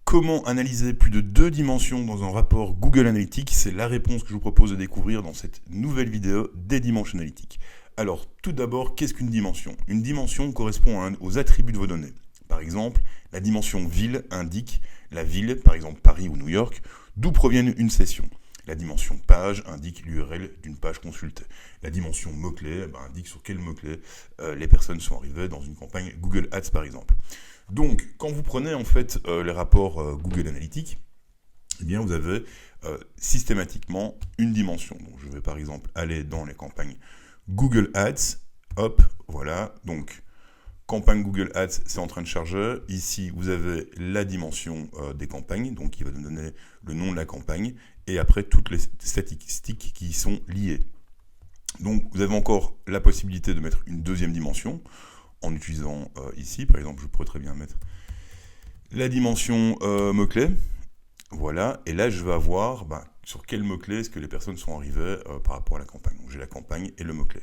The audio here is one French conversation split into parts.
Comment analyser plus de 2 dimensions dans un rapport Google Analytics? C'est la réponse que je vous propose de découvrir dans cette nouvelle vidéo des dimensions analytiques. Alors, tout d'abord, qu'est-ce qu'une dimension? Une dimension correspond aux attributs de vos données. Par exemple, la dimension ville indique la ville, par exemple Paris ou New York, d'où provient une session. La dimension page indique l'URL d'une page consultée. La dimension mot-clé indique sur quel mot-clé les personnes sont arrivées dans une campagne Google Ads par exemple. Donc, quand vous prenez en fait les rapports Google Analytics, eh bien vous avez systématiquement une dimension. Donc, je vais par exemple aller dans les campagnes Google Ads. Hop, voilà. Donc, campagne Google Ads, c'est en train de charger. Ici, vous avez la dimension des campagnes, donc qui va nous donner le nom de la campagne, et après toutes les statistiques qui y sont liées. Donc, vous avez encore la possibilité de mettre une deuxième dimension en utilisant ici, par exemple, je pourrais très bien mettre la dimension mots-clés. Voilà, et là, je vais avoir sur quel mot-clé est-ce que les personnes sont arrivées par rapport à la campagne. Donc, j'ai la campagne et le mot-clé.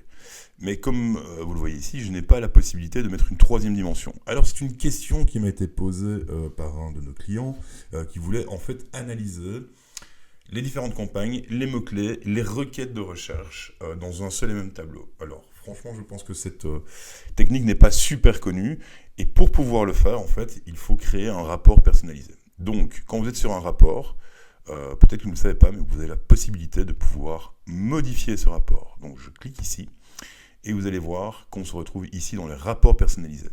Mais comme vous le voyez ici, je n'ai pas la possibilité de mettre une troisième dimension. Alors, c'est une question qui m'a été posée par un de nos clients qui voulait en fait analyser les différentes campagnes, les mots-clés, les requêtes de recherche dans un seul et même tableau. Alors, franchement, je pense que cette technique n'est pas super connue. Et pour pouvoir le faire, en fait, il faut créer un rapport personnalisé. Donc, quand vous êtes sur un rapport, peut-être que vous ne le savez pas, mais vous avez la possibilité de pouvoir modifier ce rapport. Donc, je clique ici et vous allez voir qu'on se retrouve ici dans les rapports personnalisés.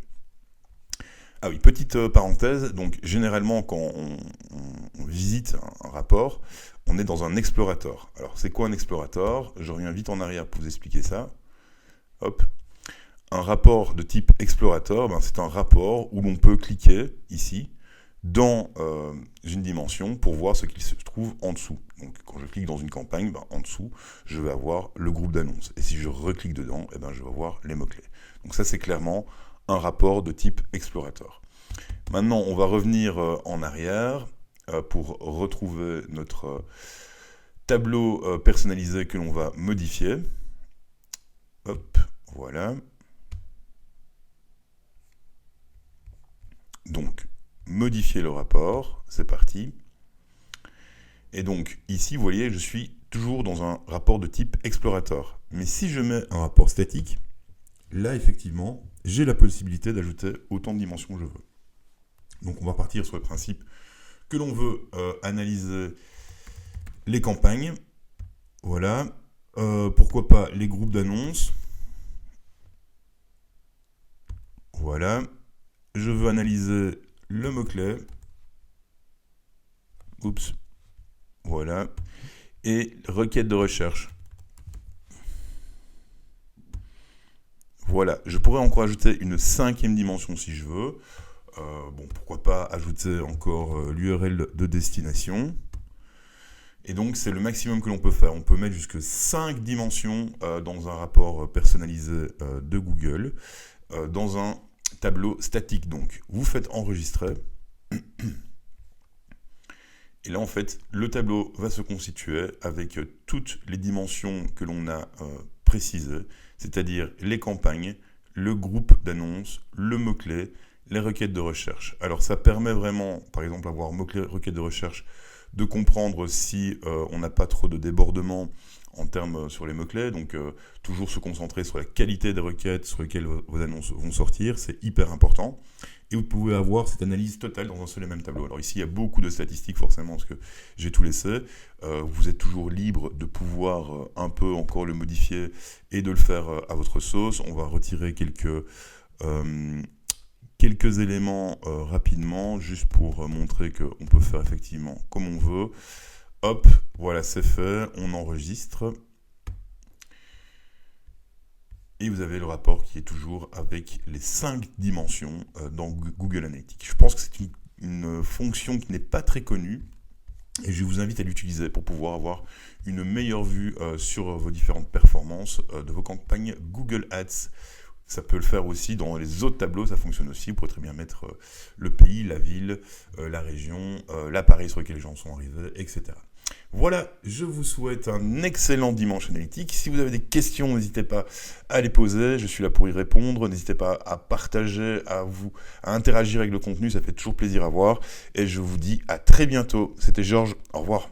Ah oui, petite parenthèse, donc généralement quand on visite un rapport, on est dans un explorateur. Alors c'est quoi un explorateur? Je reviens vite en arrière pour vous expliquer ça. Hop. Un rapport de type explorateur, c'est un rapport où l'on peut cliquer ici dans une dimension pour voir ce qu'il se trouve en dessous. Donc quand je clique dans une campagne, en dessous, je vais avoir le groupe d'annonces. Et si je reclique dedans, je vais avoir les mots-clés. Donc ça c'est clairement un rapport de type explorateur. Maintenant, on va revenir en arrière pour retrouver notre tableau personnalisé que l'on va modifier. Hop, voilà. Donc, modifier le rapport, c'est parti. Et donc, ici, vous voyez, je suis toujours dans un rapport de type explorateur. Mais si je mets un rapport statique, là, effectivement, j'ai la possibilité d'ajouter autant de dimensions que je veux. Donc, on va partir sur le principe que l'on veut analyser les campagnes. Voilà. Pourquoi pas les groupes d'annonces. Voilà. Je veux analyser le mot-clé. Oups. Voilà. Et requête de recherche. Voilà. Je pourrais encore ajouter une 5e dimension si je veux. Pourquoi pas ajouter encore l'URL de destination. Et donc, c'est le maximum que l'on peut faire. On peut mettre jusque 5 dimensions dans un rapport personnalisé de Google, dans un tableau statique. Donc, vous faites enregistrer. Et là, en fait, le tableau va se constituer avec toutes les dimensions que l'on a précisées, c'est-à-dire les campagnes, le groupe d'annonces, le mot-clé, les requêtes de recherche. Alors, ça permet vraiment, par exemple, avoir mot-clé, requête de recherche, de comprendre si on n'a pas trop de débordement en termes sur les mots-clés. Donc, toujours se concentrer sur la qualité des requêtes sur lesquelles vos annonces vont sortir. C'est hyper important. Et vous pouvez avoir cette analyse totale dans un seul et même tableau. Alors ici, il y a beaucoup de statistiques forcément, parce que j'ai tout laissé. Vous êtes toujours libre de pouvoir un peu encore le modifier et de le faire à votre sauce. On va retirer quelques éléments rapidement, juste pour montrer qu'on peut faire effectivement comme on veut. Hop, voilà, c'est fait, on enregistre. Et vous avez le rapport qui est toujours avec les 5 dimensions dans Google Analytics. Je pense que c'est une fonction qui n'est pas très connue. Et je vous invite à l'utiliser pour pouvoir avoir une meilleure vue sur vos différentes performances de vos campagnes Google Ads. Ça peut le faire aussi dans les autres tableaux, ça fonctionne aussi. Vous pourrez très bien mettre le pays, la ville, la région, l'appareil sur lequel les gens sont arrivés, etc. Voilà, je vous souhaite un excellent dimanche analytique. Si vous avez des questions, n'hésitez pas à les poser, je suis là pour y répondre. N'hésitez pas à partager, à interagir avec le contenu, ça fait toujours plaisir à voir. Et je vous dis à très bientôt. C'était Georges, au revoir.